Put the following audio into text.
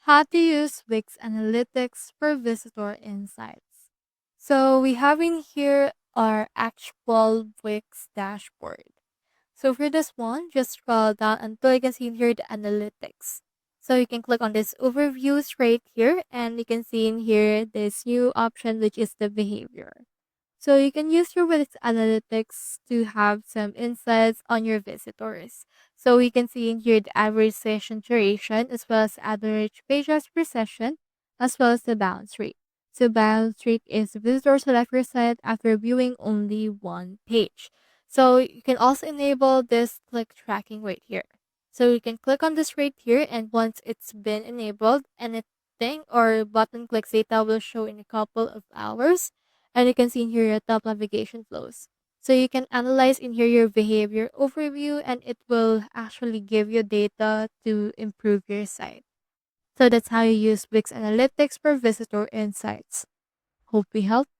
How to use Wix Analytics for visitor insights. So we have in here our actual Wix dashboard. So for this one, just scroll down until you can see in here the analytics. So you can click on this overview straight here and you can see in here this new option which is the behavior. So you can use your Wix Analytics to have some insights on your visitors. So we can see in here the average session duration as well as average pages per session as well as the bounce rate. So bounce rate is visitors left your site after viewing only one page. So you can also enable this click tracking right here. So you can click on this right here and once it's been enabled, anything or button clicks data will show in a couple of hours and you can see in here your top navigation flows. So you can analyze in here your behavior overview and it will actually give you data to improve your site. So that's how you use Wix Analytics for visitor insights. Hope we helped.